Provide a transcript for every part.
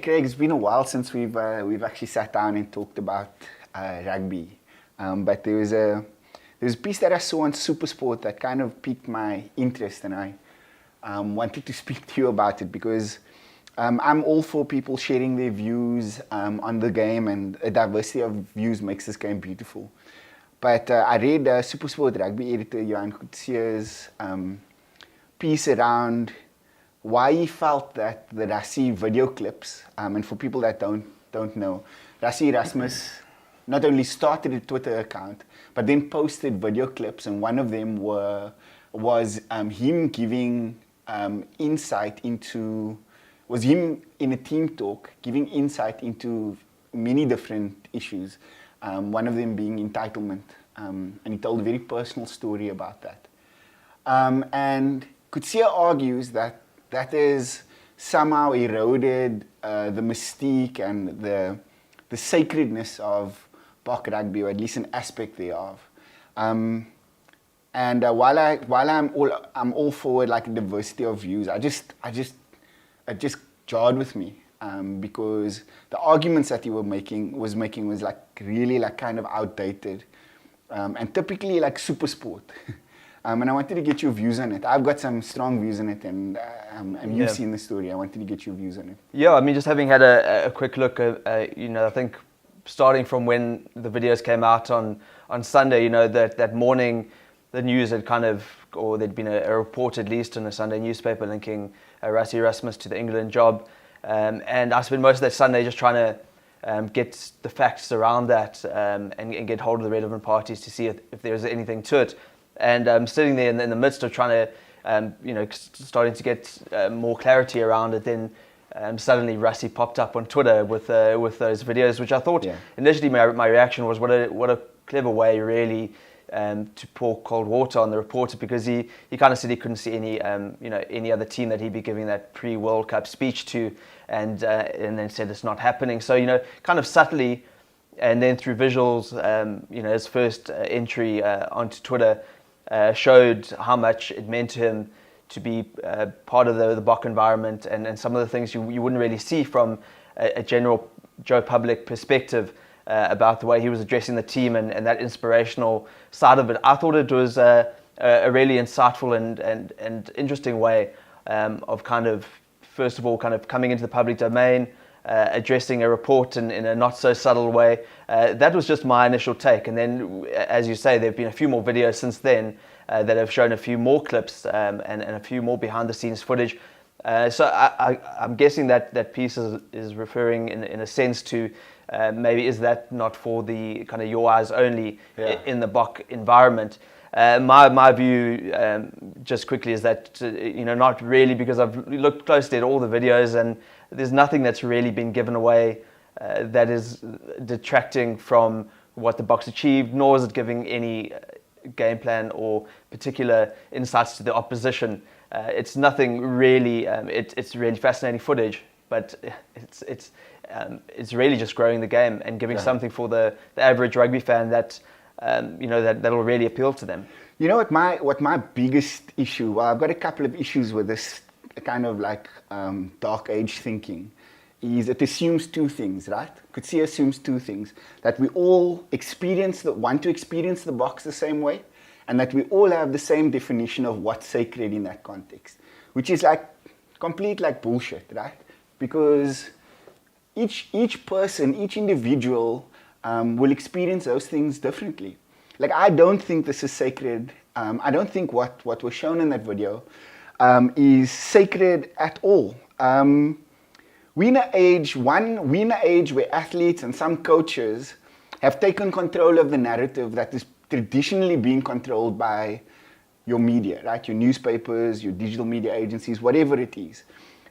Craig, it's been a while since we've actually sat down and talked about rugby. But there was a piece that I saw on Supersport that kind of piqued my interest, and I wanted to speak to you about it because I'm all for people sharing their views on the game, and a diversity of views makes this game beautiful. But I read Supersport rugby editor Johan Coetzee's piece around why he felt that the Rassie video clips, and for people that don't know, Rassie Erasmus not only started a Twitter account, but then posted video clips, and one of them was him giving insight into, was him in a team talk, giving insight into many different issues, one of them being entitlement, and he told a very personal story about that. And Coetzee argues that is somehow eroded the mystique and the sacredness of Bok rugby, or at least an aspect thereof. And while I'm all for like a diversity of views, it just jarred with me because the arguments that he was making was like really like kind of outdated and typically like Supersport. And I wanted to get your views on it. I've got some strong views on it, and you've seen the story. I wanted to get your views on it. Yeah, I mean, just having had a quick look, I think starting from when the videos came out on Sunday, that morning, the news had kind of, or there'd been a report at least in a Sunday newspaper linking Rassie Erasmus to the England job. And I spent most of that Sunday just trying to get the facts around that and get hold of the relevant parties to see if there was anything to it. And sitting there in the midst of trying to, starting to get more clarity around it, then suddenly Rassie popped up on Twitter with those videos, which I thought initially my reaction was what a clever way really to pour cold water on the reporter, because he kind of said he couldn't see any other team that he'd be giving that pre-World Cup speech to, and then said it's not happening. So kind of subtly, and then through visuals, his first entry onto Twitter showed how much it meant to him to be part of the Bok environment, and some of the things you wouldn't really see from a general Joe Public perspective about the way he was addressing the team and that inspirational side of it. I thought it was a really insightful and interesting way of kind of, first of all, kind of coming into the public domain, addressing a report in a not so subtle way. That was just my initial take, and then, as you say, there have been a few more videos since then that have shown a few more clips and a few more behind the scenes footage. So I'm guessing that piece is referring in a sense to maybe is that not for the kind of your eyes only in the Bok environment. My view, just quickly, is that not really, because I've looked closely at all the videos and there's nothing that's really been given away that is detracting from what the Boks achieved, nor is it giving any game plan or particular insights to the opposition. It's nothing really. It's really fascinating footage, but it's really just growing the game and giving something for the average rugby fan that that'll really appeal to them. You know what my biggest issue? Well, I've got a couple of issues with this kind of like dark age thinking. Is it assumes two things, right? Coetzee assumes two things: that we all want to experience the Boks the same way, and that we all have the same definition of what's sacred in that context, which is like complete like bullshit, right? Because each person, each individual will experience those things differently. Like, I don't think this is sacred. I don't think what was shown in that video is sacred at all. We're in an age where athletes and some coaches have taken control of the narrative that is traditionally being controlled by your media, right? Your newspapers, your digital media agencies, whatever it is.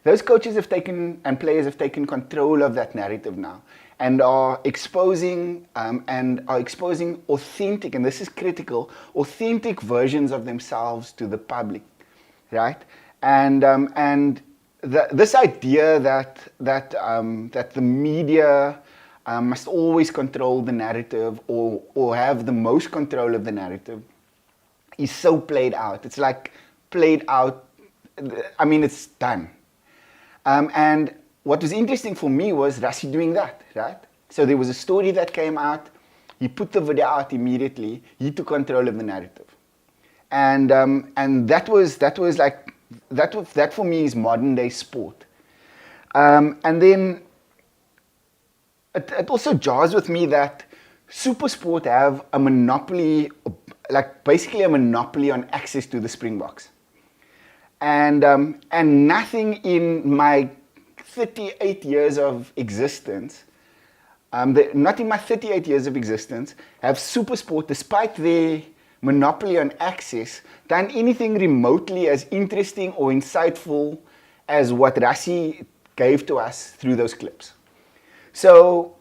Those coaches and players have taken control of that narrative now, and are exposing authentic, and this is critical, authentic versions of themselves to the public, right? And this idea that the media must always control the narrative or have the most control of the narrative is so played out. It's like played out. I mean, it's done. And what was interesting for me was Rassie doing that, right? So there was a story that came out. He put the video out immediately. He took control of the narrative, and that for me is modern day sport. And then it also jars with me that Supersport have a monopoly, like basically a monopoly on access to the Springboks. And nothing in my 38 years of existence, not in my 38 years of existence, have Supersport, despite their monopoly on access, done anything remotely as interesting or insightful as what Rassie gave to us through those clips. So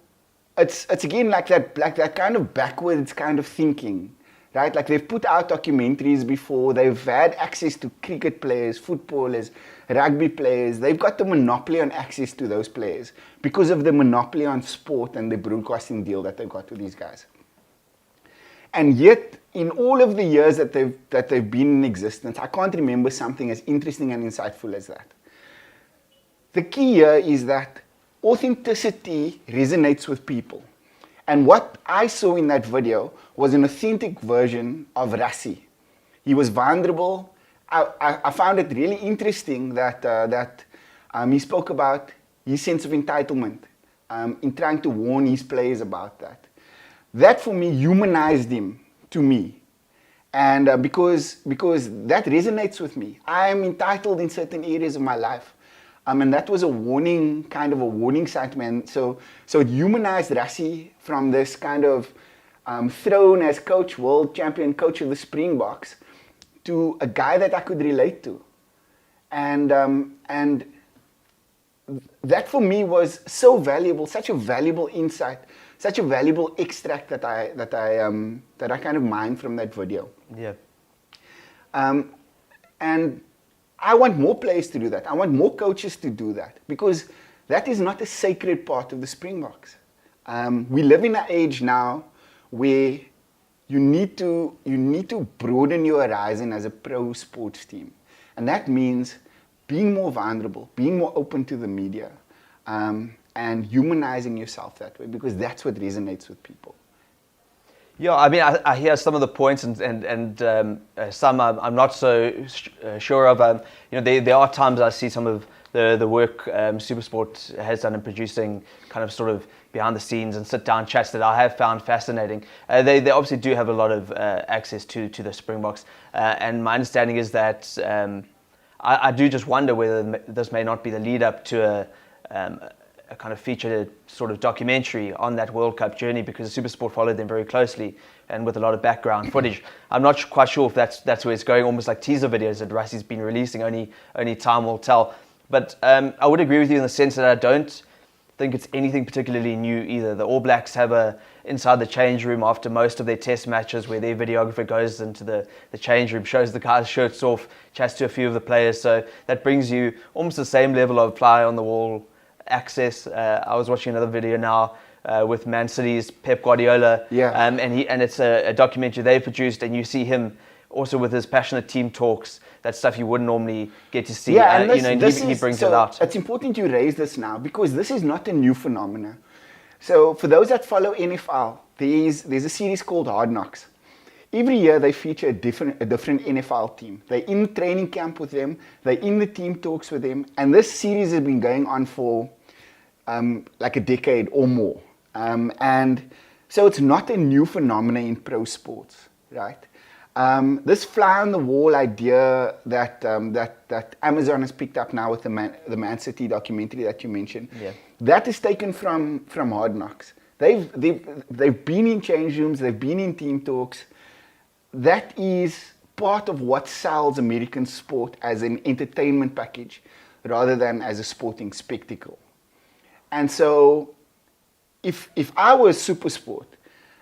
it's again like that kind of backwards kind of thinking, right? Like they've put out documentaries before, they've had access to cricket players, footballers, rugby players. They've got the monopoly on access to those players because of the monopoly on sport and the broadcasting deal that they've got with these guys. And yet, in all of the years that they've been in existence, I can't remember something as interesting and insightful as that. The key here is that authenticity resonates with people. And what I saw in that video was an authentic version of Rassie. He was vulnerable. I found it really interesting that he spoke about his sense of entitlement in trying to warn his players about that. That for me humanized him to me. And because that resonates with me. I am entitled in certain areas of my life. And that was a warning, kind of a warning sign to me. And so it humanized Rassie from this kind of throne as coach, world champion coach of the Springboks, to a guy that I could relate to. And that for me was so valuable, such a valuable insight, such a valuable extract that I kind of mined from that video. Yeah. And I want more players to do that. I want more coaches to do that because that is not a sacred part of the Springboks. We live in an age now where you need to broaden your horizon as a pro sports team, and that means being more vulnerable, being more open to the media, and humanizing yourself that way because that's what resonates with people. Yeah, I mean, I hear some of the points, and some I'm not so sure of. There are times I see some of the work Supersport has done in producing kind of sort of behind the scenes and sit down chats that I have found fascinating. They obviously do have a lot of access to the Springboks, and my understanding is that I do just wonder whether this may not be the lead up to a kind of featured sort of documentary on that World Cup journey, because Supersport followed them very closely and with a lot of background footage. I'm not quite sure if that's where it's going, almost like teaser videos that Rassie's been releasing. Only time will tell. But I would agree with you in the sense that I don't think it's anything particularly new either. The All Blacks have a inside the change room after most of their test matches where their videographer goes into the change room, shows the guys' shirts off, chats to a few of the players. So that brings you almost the same level of fly on the wall access. I was watching another video now with Man City's Pep Guardiola, and it's a documentary they produced, and you see him also with his passionate team talks. That stuff you wouldn't normally get to see. Yeah, and he brings it out. It's important you raise this now because this is not a new phenomenon. So for those that follow NFL, there's a series called Hard Knocks. Every year they feature a different NFL team. They're in training camp with them. They're in the team talks with them. And this series has been going on for like a decade or more. And so it's not a new phenomenon in pro sports, right? This fly on the wall idea that Amazon has picked up now with the Man City documentary that you mentioned, that is taken from Hard Knocks. They've been in change rooms. They've been in team talks. That is part of what sells American sport as an entertainment package rather than as a sporting spectacle. And so if I was Supersport,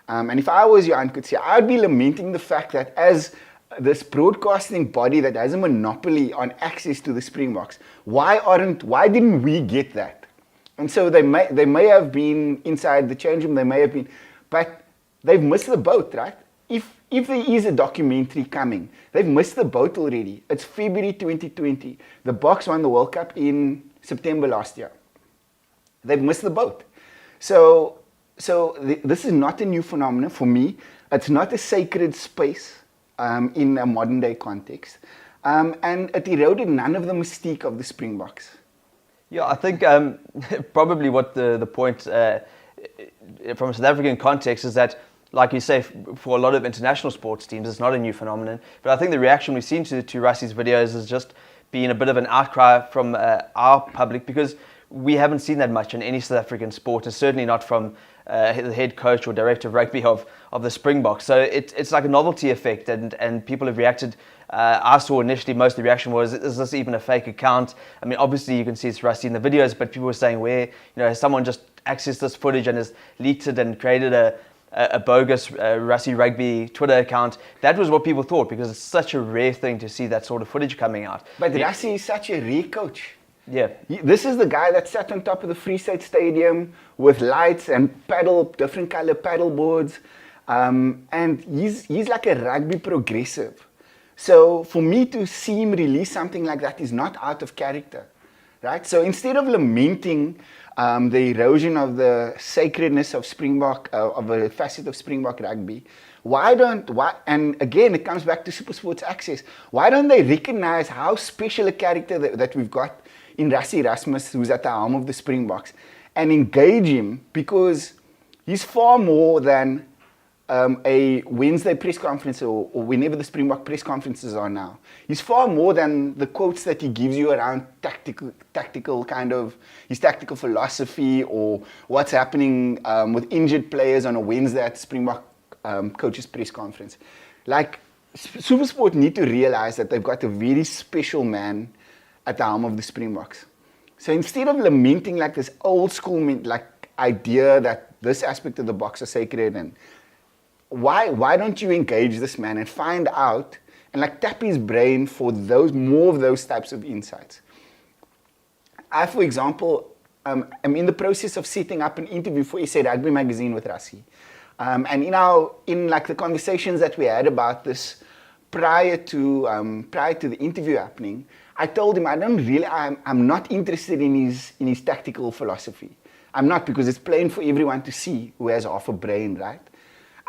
and if I was Johan Coetzee, I'd be lamenting the fact that as this broadcasting body that has a monopoly on access to the Springboks, why didn't we get that? And so they may have been inside the change room, they may have been, but they've missed the boat, right? If there is a documentary coming, they've missed the boat already. It's February 2020. The Boks won the World Cup in September last year. they've missed the boat. So this is not a new phenomenon for me. It's not a sacred space in a modern day context. And it eroded none of the mystique of the Springboks. Yeah, I think probably what the point from a South African context is that, like you say, for a lot of international sports teams, it's not a new phenomenon. But I think the reaction we've seen to Rassie's videos has just been a bit of an outcry from our public, because we haven't seen that much in any South African sport, and certainly not from the head coach or director of rugby of the Springboks. So it's like a novelty effect, and people have reacted. I saw initially most of the reaction was, is this even a fake account? I mean, obviously you can see it's Rassie in the videos, but people were saying, where, has someone just accessed this footage and has leaked it and created a bogus Rassie Rugby Twitter account? That was what people thought, because it's such a rare thing to see that sort of footage coming out. But Rassie is such a rare coach. Yeah. This is the guy that sat on top of the Free State Stadium with lights and different color paddle boards. And he's like a rugby progressive. So for me to see him release something like that is not out of character, right? So instead of lamenting the erosion of the sacredness of Springbok, of a facet of Springbok rugby, and again, it comes back to Supersport's access. Why don't they recognize how special a character that we've got in Rassie Erasmus, who's at the helm of the Springboks, and engage him, because he's far more than a Wednesday press conference or whenever the Springbok press conferences are now. He's far more than the quotes that he gives you around tactical kind of his tactical philosophy, or what's happening with injured players on a Wednesday at Springbok coaches press conference. Like, Supersport need to realize that they've got a very special man at the helm of the Springboks. So instead of lamenting like this old school like idea that this aspect of the box is sacred, and why don't you engage this man and find out and like tap his brain for more of those types of insights? I, for example, am in the process of setting up an interview for SA Rugby magazine with Rassie. And in like the conversations that we had about this prior to the interview happening, I told him I'm not interested in his tactical philosophy. I'm not, because it's plain for everyone to see who has half a brain, right?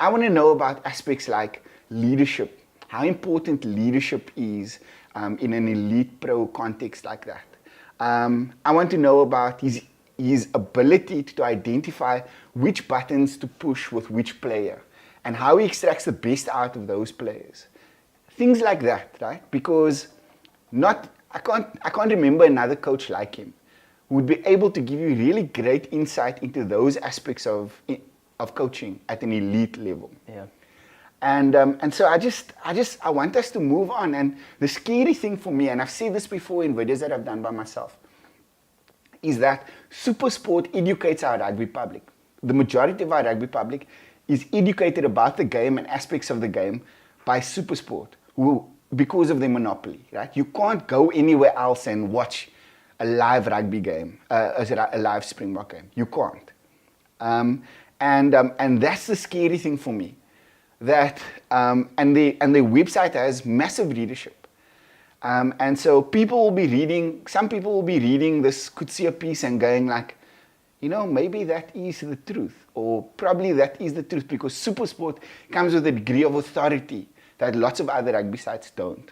I want to know about aspects like leadership, how important leadership is in an elite pro context like that. I want to know about his ability to identify which buttons to push with which player, and how he extracts the best out of those players. Things like that, right? Because I can't remember another coach like him who would be able to give you really great insight into those aspects of coaching at an elite level. Yeah. And so I want us to move on. And the scary thing for me, and I've said this before in videos that I've done by myself, is that Supersport educates our rugby public. The majority of our rugby public is educated about the game and aspects of the game by Supersport, because of their monopoly, right? You can't go anywhere else and watch a live rugby game, a live Springbok game. You can't. And that's the scary thing for me. That and the website has massive readership, and so some people will be reading this Kutsia piece and going like, maybe that is the truth, or probably that is the truth, because Supersport comes with a degree of authority that lots of other rugby sites don't,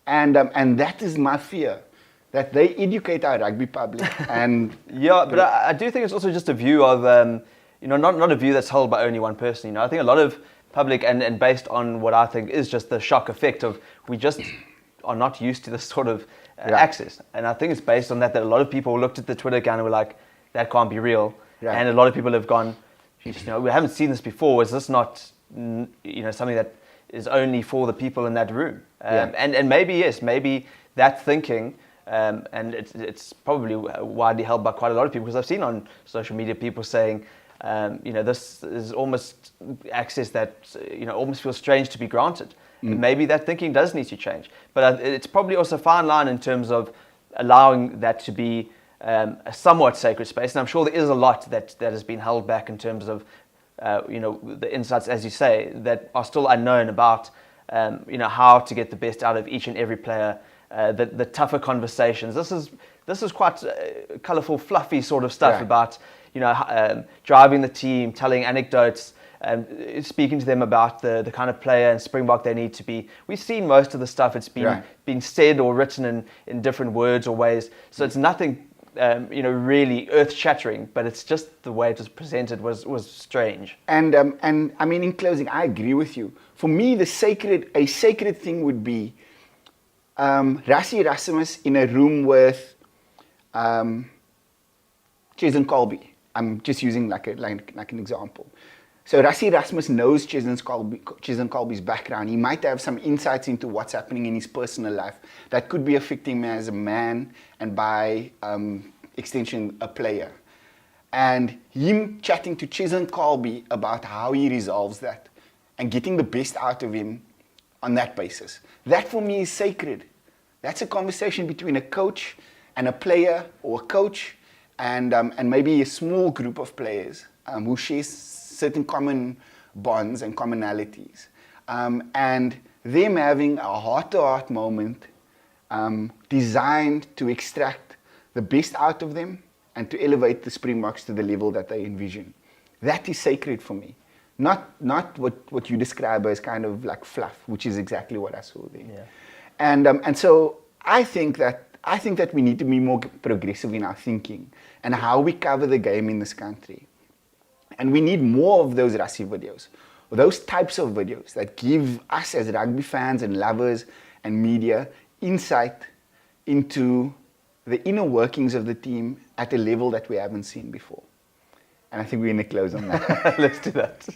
and that is my fear, that they educate our rugby public. And yeah, but I do think it's also just a view of not a view that's held by only one person. I think a lot of public, and based on what I think is just the shock effect of, we just are not used to this sort of access. And I think it's based on that a lot of people looked at the Twitter account and were like, that can't be real. Right. And a lot of people have gone, we haven't seen this before. Is this not something that is only for the people in that room? And maybe, yes, maybe that thinking, and it's probably widely held by quite a lot of people, because I've seen on social media people saying, this is almost access that almost feels strange to be granted. And maybe that thinking does need to change. But it's probably also a fine line in terms of allowing that to be a somewhat sacred space. And I'm sure there is a lot that has been held back in terms of the insights, as you say, that are still unknown about how to get the best out of each and every player the tougher conversations. This is quite colourful, fluffy sort of stuff about driving the team, telling anecdotes, speaking to them about the kind of player and Springbok they need to be. We've seen most of the stuff. It's been said or written in different words or ways. So it's nothing really earth-shattering, but it's just the way it was presented was strange. And I mean, in closing, I agree with you. For me, a sacred thing would be Rassie Erasmus in a room with Cheslin Kolbe. I'm just using like an example. So Rassie Erasmus knows Cheslin Kolbe's background. He might have some insights into what's happening in his personal life that could be affecting him as a man and by extension a player. And him chatting to Cheslin Kolbe about how he resolves that and getting the best out of him on that basis. That for me is sacred. That's a conversation between a coach and a player, or a coach and maybe a small group of players who share certain common bonds and commonalities. And them having a heart-to-heart moment designed to extract the best out of them and to elevate the Springboks to the level that they envision. That is sacred for me. Not what you describe as kind of like fluff, which is exactly what I saw there. Yeah. And so I think that we need to be more progressive in our thinking and how we cover the game in this country. And we need more of those Rassie videos, or those types of videos that give us as rugby fans and lovers and media insight into the inner workings of the team at a level that we haven't seen before. And I think we're going to close on that. Let's do that.